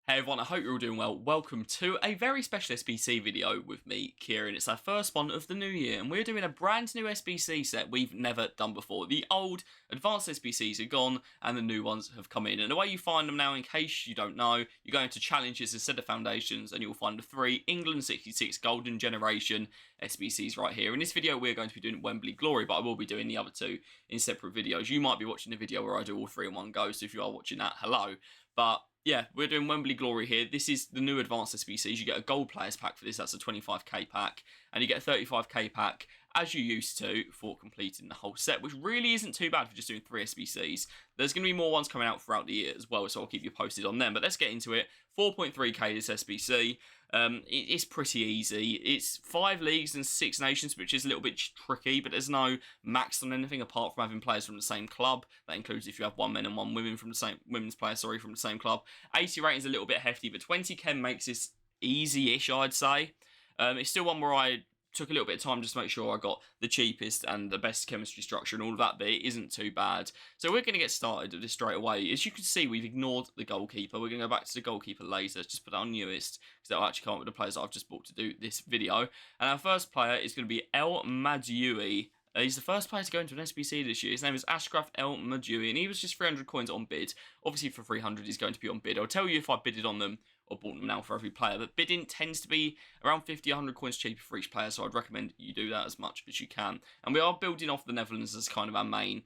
Hey everyone, I hope you're all doing well. Welcome to a very special SBC video with me, Kieran. It's our first one of the new year, and we're doing a brand new SBC set we've never done before. The old advanced SBCs are gone, and the new ones have come in. And the way you find them now, in case you don't know, you go into challenges instead of foundations, and you'll find the 3 England 66 Golden Generation SBCs right here. In this video, we're going to be doing Wembley Glory, but I will be doing the other 2 in separate videos. You might be watching the video where I do all 3 in one go, so if you are watching that, hello. But yeah, we're doing Wembley Glory here. This is the new advanced SBCs. You get a gold players pack for this. That's a 25k pack. And you get a 35k pack, as you used to, for completing the whole set, which really isn't too bad for just doing 3 SBCs. There's going to be more ones coming out throughout the year as well, so I'll keep you posted on them. But let's get into it. 4.3k this SBC. It's pretty easy. It's 5 leagues and 6 nations, which is a little bit tricky, but there's no max on anything apart from having players from the same club. That includes if you have 1 men and 1 women from the same women's players, from the same club. 80 rating is a little bit hefty, but 20 chem makes this easy-ish, I'd say. It's still one where I took a little bit of time just to make sure I got the cheapest and the best chemistry structure and all of that, but it isn't too bad. So we're going to get started with this straight away. As you can see, we've ignored the goalkeeper. We're going to go back to the goalkeeper later. Let's just put that on newest, because that'll actually come up with the players that I've just bought to do this video. And our first player is going to be El Madjoui. He's the first player to go into an SBC this year. His name is Ashraf El Madjoui, and he was just 300 coins on bid. Obviously, for 300, he's going to be on bid. I'll tell you if I bidded on them or bought them now for every player, but bidding tends to be around 50, 100 coins cheaper for each player, so I'd recommend you do that as much as you can. And we are building off the Netherlands as kind of our main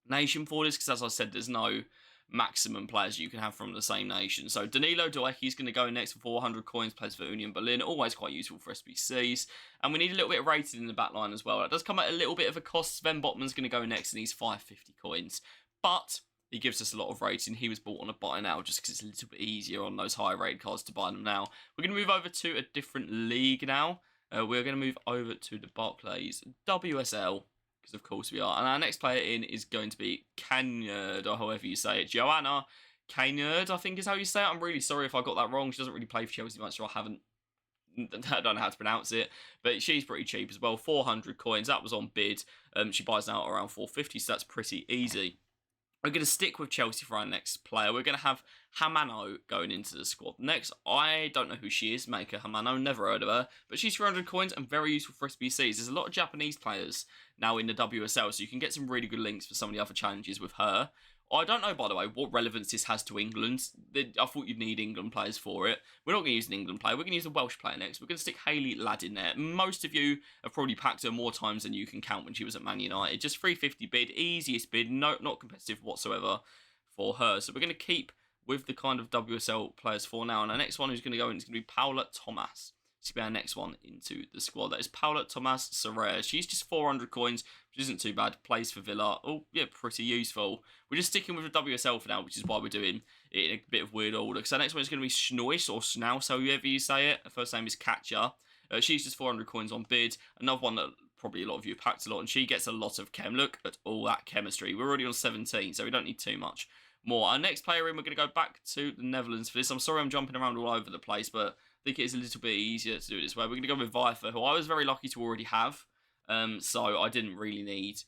nation for this, because as I said, there's no maximum players you can have from the same nation. So Danilo Doecki is going to go next for 400 coins, plays for Union Berlin, always quite useful for SBCs. And we need a little bit of rating in the back line as well. That does come at a little bit of a cost. Sven Botman's going to go next, and he's 550 coins. But he gives us a lot of rating. He was bought on a buy now just because it's a little bit easier on those high rated cards to buy them now. We're going to move over to a different league now. We're going to move over to the Barclays WSL, because of course we are. And our next player in is going to be Kanyerd, or however you say it. Joanna Kanyerd, I think is how you say it. I'm really sorry if I got that wrong. She doesn't really play for Chelsea much, so I don't know how to pronounce it. But she's pretty cheap as well. 400 coins. That was on bid. She buys now around 450, so that's pretty easy. We're going to stick with Chelsea for our next player. We're going to have Hamano going into the squad. Next, I don't know who she is, Maker Hamano, never heard of her, but she's 300 coins and very useful for SBCs. There's a lot of Japanese players now in the WSL, so you can get some really good links for some of the other challenges with her. I don't know, by the way, what relevance this has to England. I thought you'd need England players for it. We're not going to use an England player. We're going to use a Welsh player next. We're going to stick Hayley Ladd in there. Most of you have probably packed her more times than you can count when she was at Man United. Just 350 bid, easiest bid, not competitive whatsoever for her. So we're going to keep with the kind of WSL players for now. And our next one who's going to go in is going to be Paula Thomas. She's going to be our next one into the squad. That is Paula Thomas Soraya. She's just 400 coins, which isn't too bad. Plays for Villa. Oh, yeah, pretty useful. We're just sticking with the WSL for now, which is why we're doing it in a bit of weird order. So our next one is going to be Schnois, or Schnaus, however you say it. Her first name is Katja. She's just 400 coins on bid. Another one that probably a lot of you packed a lot, and she gets a lot of chem. Look at all that chemistry. We're already on 17, so we don't need too much more. Our next player in, we're going to go back to the Netherlands for this. I'm sorry I'm jumping around all over the place, but I think it is a little bit easier to do it this way. We're going to go with Vifer, who I was very lucky to already have, so I didn't really need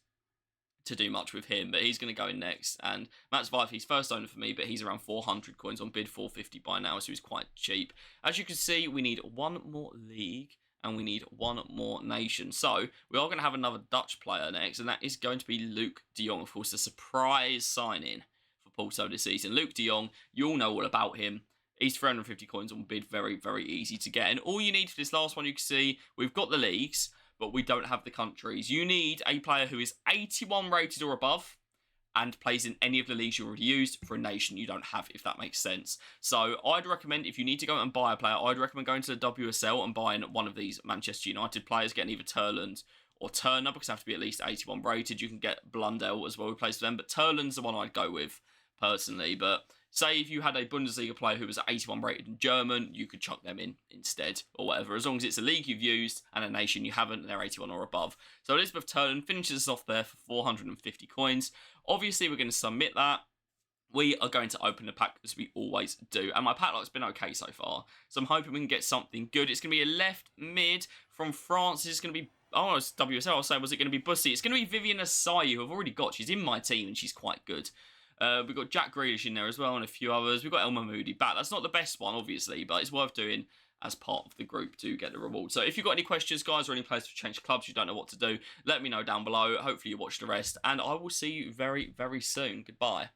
to do much with him, but he's going to go in next. And Mats Vifer, he's first owner for me, but he's around 400 coins on bid, 450 by now, so he's quite cheap. As you can see, we need 1 more league, and we need 1 more nation. So we are going to have another Dutch player next, and that is going to be Luke de Jong, of course, the surprise signing for Porto this season. Luke de Jong, you all know all about him. He's 350 coins on bid, very, very easy to get. And all you need for this last one, you can see, we've got the leagues, but we don't have the countries. You need a player who is 81 rated or above and plays in any of the leagues you already used for a nation you don't have, if that makes sense. So I'd recommend, if you need to go and buy a player, I'd recommend going to the WSL and buying one of these Manchester United players, getting either Turland or Turner, because they have to be at least 81 rated. You can get Blundell as well, who plays for them, but Turland's the one I'd go with, personally. But say if you had a Bundesliga player who was 81 rated in German, you could chuck them in instead, or whatever, as long as it's a league you've used and a nation you haven't, and they're 81 or above. So Elizabeth Turland finishes us off there for 450 coins. Obviously, we're going to submit that. We are going to open the pack as we always do. And my pack luck's been okay so far. So I'm hoping we can get something good. It's going to be a left mid from France. It's going to be, oh, it's WSL. I'll say, was it going to be Bussy? It's going to be Vivian Asai, who I've already got. She's in my team and she's quite good. We've got Jack Grealish in there as well and a few others. We've got Elmer Moody back. That's not the best one, obviously, but it's worth doing as part of the group to get the reward. So if you've got any questions, guys, or any players to change clubs, you don't know what to do, let me know down below. Hopefully you watch the rest, and I will see you very, very soon. Goodbye.